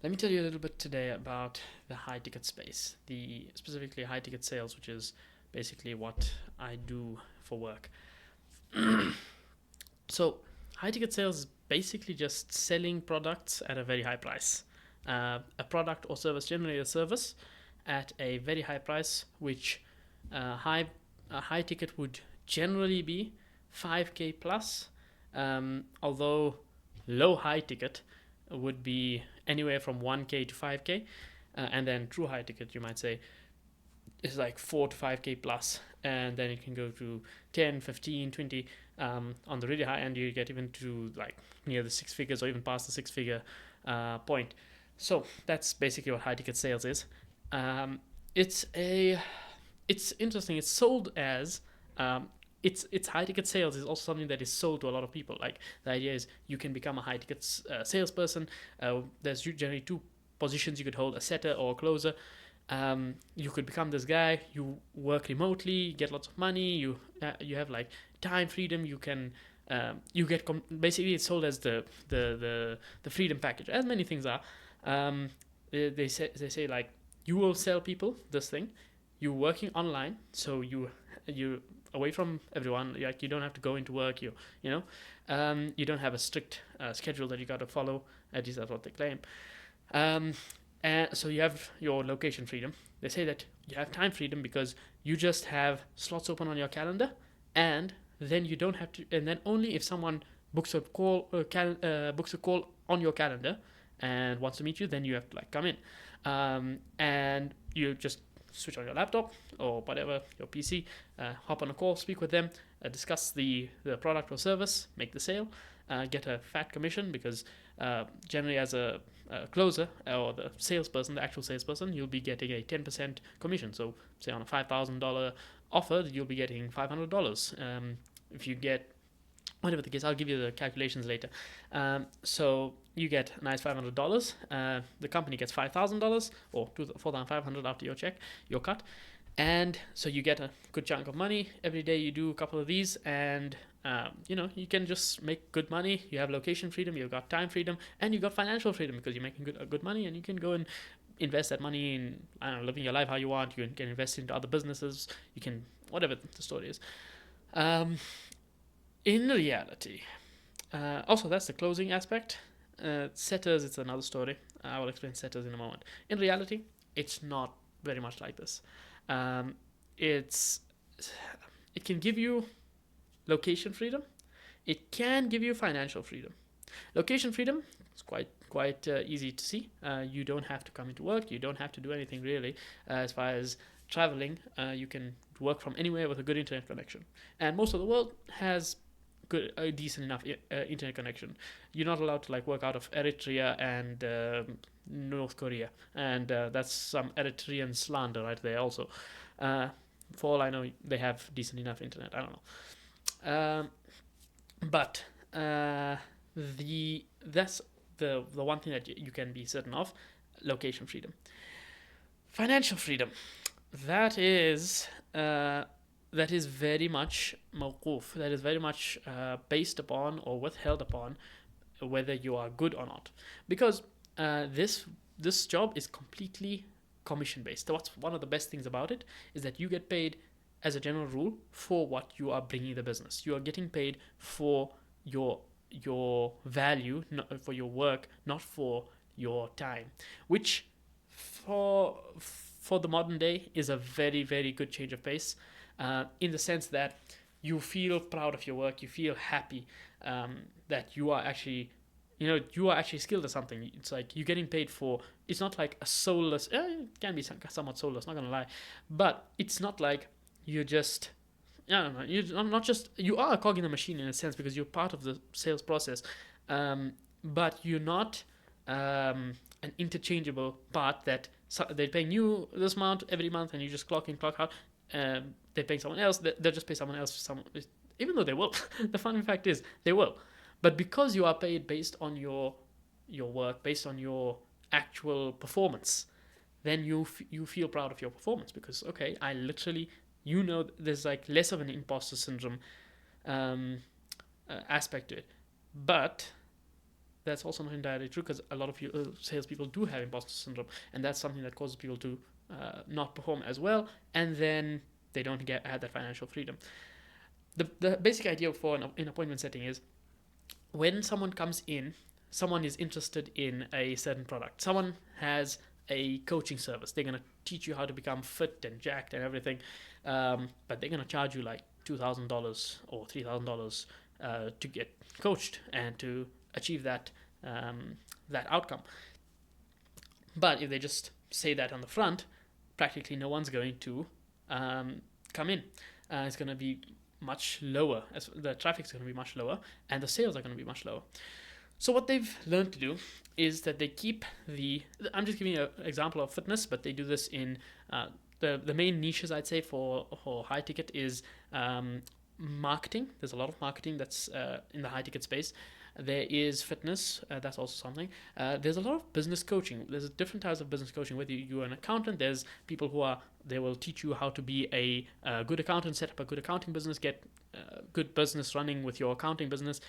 Let me tell you a little bit today about the high ticket space, the specifically high ticket sales, which is basically what I do for work. So, high ticket sales is basically just selling products at a very high price. A product or service, generally a service, at a very high price, which high a high ticket would generally be 5k plus, although low high ticket would be anywhere from 1k to 5k, and then true high ticket you might say is like 4 to 5k plus, and then it can go to 10, 15, 20. On the really high end you get even to like near the six figures or even past the six figure point. So that's basically what high ticket sales is. um, it's a it's interesting. It's sold as it's high ticket sales is also something that is sold to a lot of people. Like the idea is you can become a high ticket salesperson. There's generally two positions you could hold: a setter or a closer. You could become this guy. You work remotely, get lots of money. You have like time freedom. You can you get basically it's sold as the freedom package, as many things are. They say like you will sell people this thing. You working online, so you away from everyone. Like you don't have to go into work. You don't have a strict schedule that you got to follow. At least that's what they claim. Um, and so you have your location freedom. They say that you have time freedom because you just have slots open on your calendar, and then you don't have to. And then only if someone books a call on your calendar and wants to meet you, then you have to like come in, and you just switch on your laptop or whatever your PC, hop on a call, speak with them, discuss the product or service, make the sale, get a fat commission because generally as a closer or the salesperson, the actual salesperson, you'll be getting a 10% commission. So, say on a $5,000 offer, you'll be getting $500. If you get whatever the case, I'll give you the calculations later. So you get a nice $500. The company gets $5,000 or $4,500 after your check, your cut, and so you get a good chunk of money every day. You do a couple of these, and you can just make good money. You have location freedom, you've got time freedom, and you've got financial freedom because you're making good money, and you can go and invest that money in, I don't know, living your life how you want. You can invest into other businesses. You can whatever the story is. Um, in reality, also that's the closing aspect. Setters, it's another story. I will explain setters in a moment. In reality, it's not very much like this. Um, it's it can give you location freedom. It can give you financial freedom. Location freedom is quite easy to see. You don't have to come into work. You don't have to do anything really. As far as traveling, you can work from anywhere with a good internet connection. And most of the world has good, a decent enough internet connection. You're not allowed to like work out of Eritrea and North Korea, and that's some Eritrean slander right there. Also, uh, for all I know, they have decent enough internet. I don't know. But the that's the one thing that you can be certain of: location freedom, financial freedom. That is uh, that is very much mawquf. That is very much based upon or withheld upon whether you are good or not, because this job is completely commission based. What's one of the best things about it is that you get paid as a general rule for what you are bringing the business. You are getting paid for your value, not for your work, not for your time, which for the modern day is a very very good change of pace, in the sense that you feel proud of your work, you feel happy, that you are actually skilled at something. It's like you're getting paid for. It's not like a soulless. It can be somewhat soulless. Not gonna lie, but it's not like you're just. I don't know. You're not just. You are a cog in the machine in a sense because you're part of the sales process, but you're not an interchangeable part that they're paying you this amount every month and you just clock in, clock out. They're paying someone else. They'll just pay someone else. Even though they will. The funny fact is they will, but because you are paid based on your work, based on your actual performance, then you feel proud of your performance because okay, I literally there's like less of an imposter syndrome um, aspect to it, but that's also not entirely true, because a lot of salespeople do have imposter syndrome, and that's something that causes people to not perform as well, and then they don't have that financial freedom. The basic idea for an appointment setting is, when someone comes in, someone is interested in a certain product. Someone has a coaching service. They're gonna teach you how to become fit and jacked and everything, but they're gonna charge you like $2,000 or $3,000 to get coached and to achieve that outcome. But if they just say that on the front, practically no one's going to come in. It's going to be much lower. The traffic's going to be much lower, and the sales are going to be much lower. So what they've learned to do is that they keep I'm just giving you an example of fitness, but they do this in the main niches, I'd say, for high ticket is marketing. There's a lot of marketing that's in the high ticket space. There is fitness, that's also something. There's a lot of business coaching. There's different types of business coaching. Whether you're an accountant, there's people they will teach you how to be a good accountant, set up a good accounting business, get good business running with your accounting business,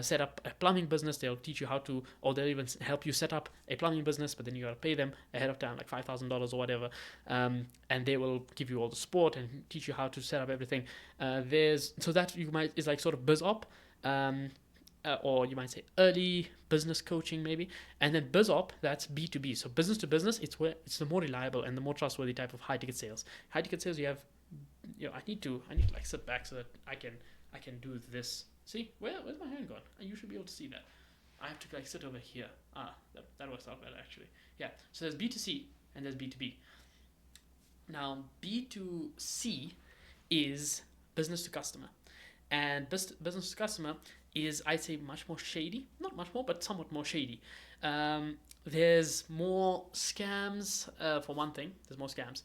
set up a plumbing business. They'll teach you how to, or they'll even help you set up a plumbing business, but then you got to pay them ahead of time, like $5,000 or whatever. And they will give you all the support and teach you how to set up everything. So that is like sort of BizOp. Or you might say early business coaching maybe, and then BizOp, that's B2B. So business to business, it's the more reliable and the more trustworthy type of high ticket sales. High ticket sales, you have, I need to like sit back so that I can do this. See, where's my hand gone? You should be able to see that. I have to like sit over here. That works out better actually. Yeah. So there's B2C and there's B2B. Now B2C is business to customer, and business to customer is, I'd say, much more shady. Not much more, but somewhat more shady. There's more scams, for one thing. There's more scams.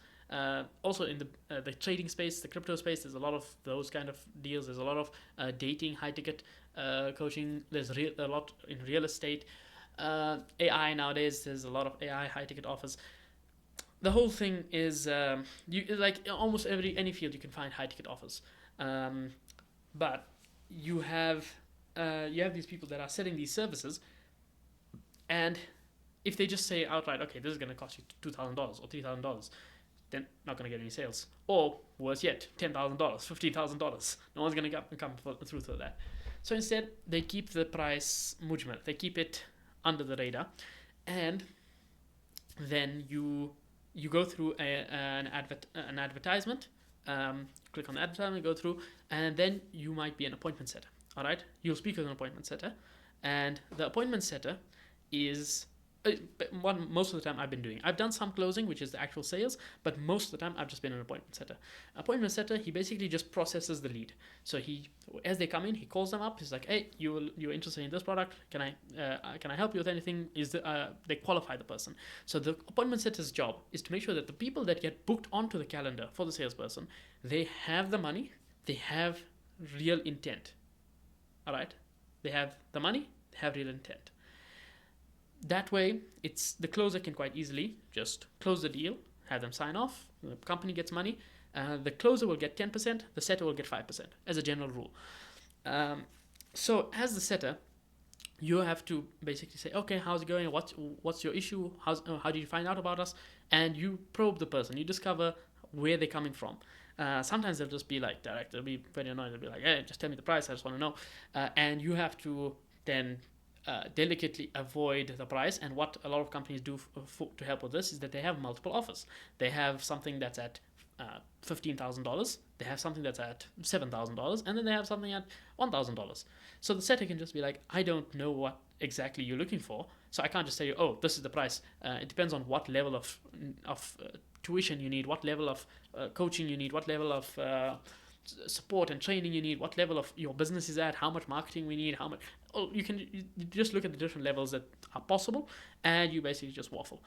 Also in the trading space, the crypto space, there's a lot of those kind of deals. There's a lot of dating, high-ticket coaching. There's a lot in real estate. AI nowadays, there's a lot of AI high-ticket offers. The whole thing is, like almost any field you can find high-ticket offers. But you have these people that are selling these services, and if they just say outright, okay, this is going to cost you $2,000 or $3,000, then not going to get any sales. Or worse yet, $10,000, $15,000. No one's going to come through to that. So instead, they keep the price mujmal. They keep it under the radar, and then you go through an advertisement. Click on the advertisement, go through, and then you might be an appointment setter. All right, you'll speak with an appointment setter, and the appointment setter is what most of the time I've been doing. I've done some closing, which is the actual sales, but most of the time I've just been an appointment setter. Appointment setter, he basically just processes the lead. So as they come in, he calls them up. He's like, hey, you're interested in this product? Can I help you with anything? They qualify the person. So the appointment setter's job is to make sure that the people that get booked onto the calendar for the salesperson, they have the money, they have real intent. All right, they have the money, they have real intent. That way, the closer can quite easily just close the deal, have them sign off, the company gets money, the closer will get 10%, the setter will get 5%, as a general rule. So as the setter, you have to basically say, okay, how's it going? What's your issue? How did you find out about us? And you probe the person. You discover where they're coming from. Sometimes they'll just be like direct. They'll be very annoyed. They'll be like, hey, just tell me the price. I just want to know. And you have to then delicately avoid the price. And what a lot of companies do to help with this is that they have multiple offers. They have something that's at $15,000. They have something that's at $7,000, and then they have something at $1,000. So the setter can just be like, I don't know what exactly you're looking for, so I can't just say, oh, this is the price. It depends on what level of tuition you need, what level of coaching you need, what level of support and training you need, what level of your business is at, how much marketing we need, how much. Oh, you just look at the different levels that are possible, and you basically just waffle.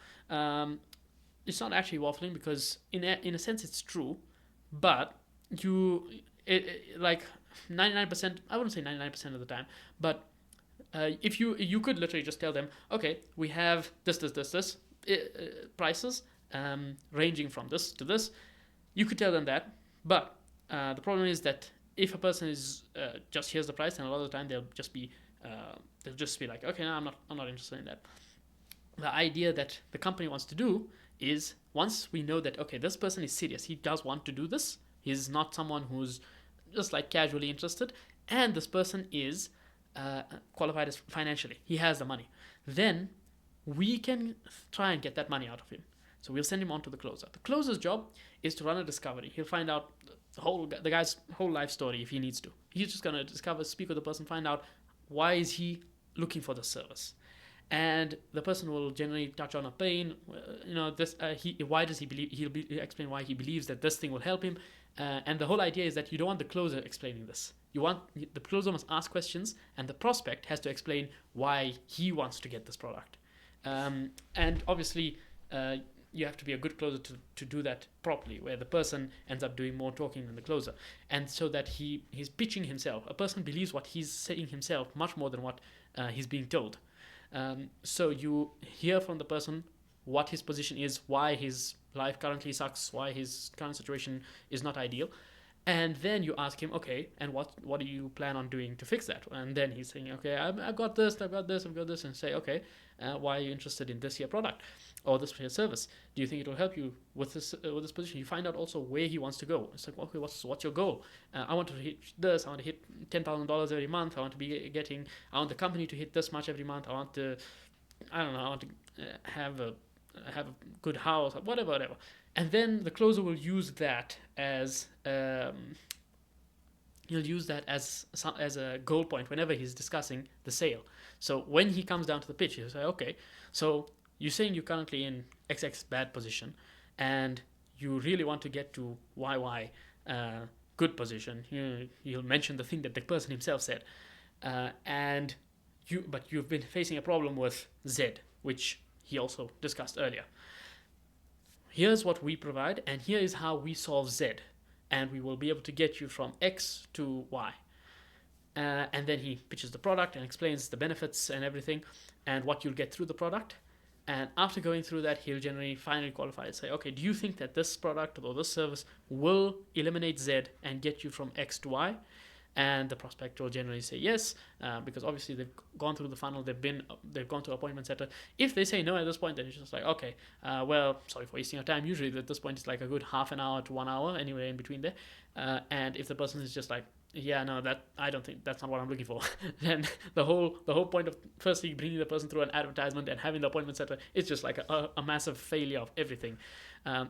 It's not actually waffling, because in a sense it's true, but like 99%, I wouldn't say 99% of the time, but if you could literally just tell them, okay, we have this prices ranging from this to this. You could tell them that, but the problem is that if a person is just hears the price, and a lot of the time they'll just be they'll just be like, okay, no, I'm not interested in that. The idea that the company wants to do is, once we know that, okay, this person is serious, he does want to do this, he's not someone who's just like casually interested, and this person is qualified as financially, he has the money, then we can try and get that money out of him. So we'll send him on to the closer. The closer's job is to run a discovery. He'll find out the guy's whole life story if he needs to. He's just gonna discover, speak with the person, find out why is he looking for the service, and the person will generally touch on a pain. Why does he believe? He'll explain why he believes that this thing will help him. And the whole idea is that you don't want the closer explaining this. The closer must ask questions, and the prospect has to explain why he wants to get this product. And obviously, you have to be a good closer to do that properly, where the person ends up doing more talking than the closer, and so that he's pitching himself. A person believes what he's saying himself much more than what he's being told. So you hear from the person what his position is, why his life currently sucks, why his current situation is not ideal, and then you ask him, okay, and what do you plan on doing to fix that? And then he's saying, okay, I've got this, and say, okay, why are you interested in this here product or this here service? Do you think it will help you with this position? You find out also where he wants to go. It's like, okay, what's your goal? I want to hit this. I want to hit $10,000 every month. I want the company to hit this much every month. I want to have a good house, whatever. And then the closer will use that as as a goal point whenever he's discussing the sale. So when he comes down to the pitch, he'll say, okay, so you're saying you're currently in XX bad position, and you really want to get to YY good position. You'll mention the thing that the person himself said, but you've been facing a problem with Z, which he also discussed earlier. Here's what we provide, and here is how we solve Z, and we will be able to get you from X to Y. And then he pitches the product and explains the benefits and everything, and what you'll get through the product. And after going through that, he'll generally finally qualify and say, okay, do you think that this product or this service will eliminate Z and get you from X to Y? And the prospect will generally say yes, because obviously they've gone through the funnel, they've gone to appointment setter. If they say no at this point, then it's just like, okay, well, sorry for wasting your time. Usually at this point it's like a good half an hour to 1 hour, anywhere in between there. And if the person is just like, yeah, no, that I don't think that's not what I'm looking for, then the whole point of firstly bringing the person through an advertisement and having the appointment setter is just like a massive failure of everything.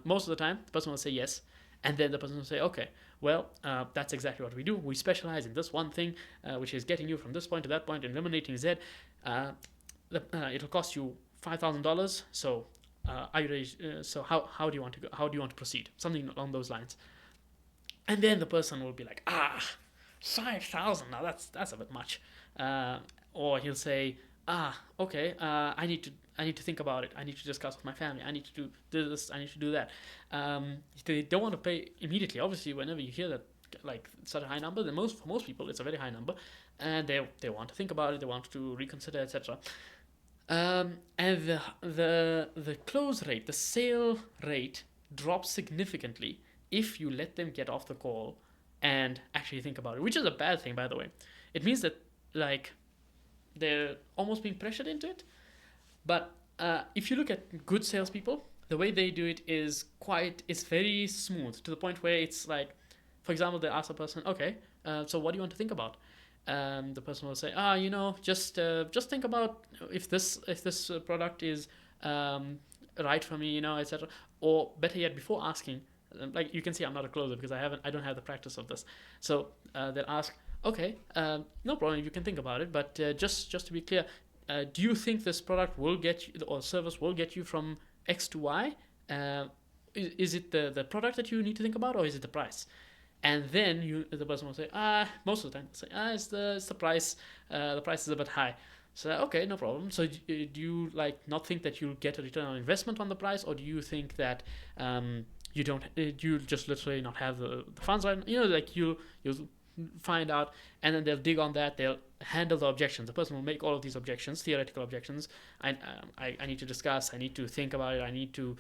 Most of the time, the person will say yes. And then the person will say, okay, well, that's exactly what we do. We specialize in this one thing, which is getting you from this point to that point, eliminating Z. It'll cost you $5,000. So, are you ready? So, how do you want to go? How do you want to proceed? Something along those lines. And then the person will be like, 5,000. Now that's a bit much. Or he'll say, okay, I need to think about it. I need to discuss with my family. I need to do this. I need to do that. They don't want to pay immediately. Obviously, whenever you hear that, like such a high number, then for most people, it's a very high number, and they want to think about it. They want to reconsider, etc. And the close rate, the sale rate, drops significantly if you let them get off the call and actually think about it, which is a bad thing, by the way. It means that they're almost being pressured into it. But if you look at good salespeople, the way they do it is it's very smooth, to the point where it's like, for example, they ask a person, okay, so what do you want to think about? The person will say, just think about if this product is right for me, etc. Or better yet, before asking, like you can see, I'm not a closer because I don't have the practice of this. So they'll ask, okay, no problem, you can think about it, but just to be clear, do you think this product will get you, or service will get you from X to Y? Is it the product that you need to think about, or is it the price? And then the person will say, most of the time, say, it's the price. The price is a bit high. So okay, no problem. So do you not think that you'll get a return on investment on the price, or do you think that you don't? You just literally not have the funds right? You'll find out, and then they'll dig on that. They'll handle the objections. The person will make all of these objections, theoretical objections. I need to discuss. I need to think about it. I need to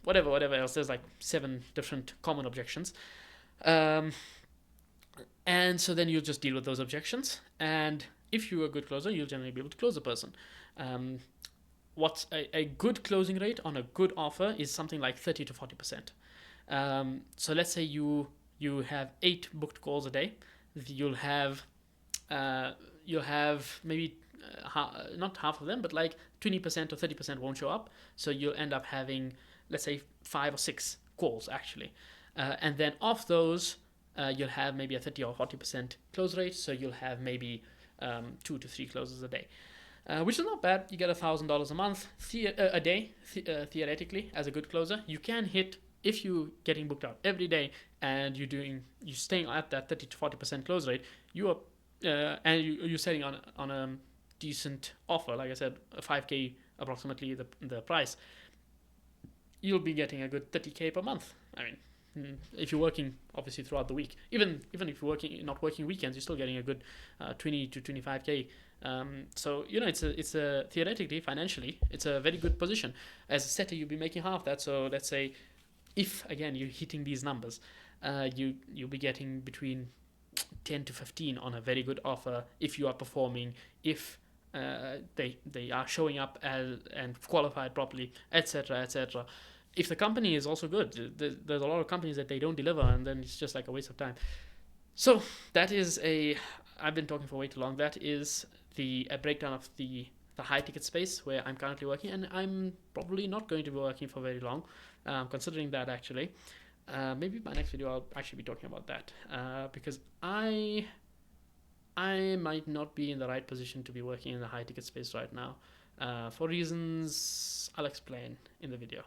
whatever else. There's 7 different common objections. And so then you'll just deal with those objections, and if you're a good closer, you'll generally be able to close a person. What's a good closing rate on a good offer is something like 30 to 40%. So let's say you have 8 booked calls a day. You'll have maybe not half of them, but like 20% or 30% won't show up. So you'll end up having, let's say, 5 or 6 calls actually, and then of those, you'll have maybe a 30 or 40% close rate. So you'll have maybe 2 to 3 closes a day, which is not bad. You get $1,000 a month, a day, theoretically, as a good closer. You can hit, if you're getting booked out every day and you're staying at that 30 to 40% close rate, you're setting on a decent offer. Like I said, a 5K approximately the price. You'll be getting a good 30K per month. I mean, if you're working obviously throughout the week, even if you're not working weekends, you're still getting a good 20 to 25K. So it's a theoretically, financially, it's a very good position. As a setter, you'll be making half that. So let's say, if again you're hitting these numbers, you'll be getting between 10 to 15 on a very good offer if you are performing, if they are showing up and qualified properly, etc., etc. If the company is also good, there's a lot of companies that they don't deliver, and then it's just like a waste of time. So that is I've been talking for way too long. That is a breakdown of the high ticket space where I'm currently working, and I'm probably not going to be working for very long, considering that actually. Maybe my next video I'll actually be talking about that, because I might not be in the right position to be working in the high ticket space right now, for reasons I'll explain in the video.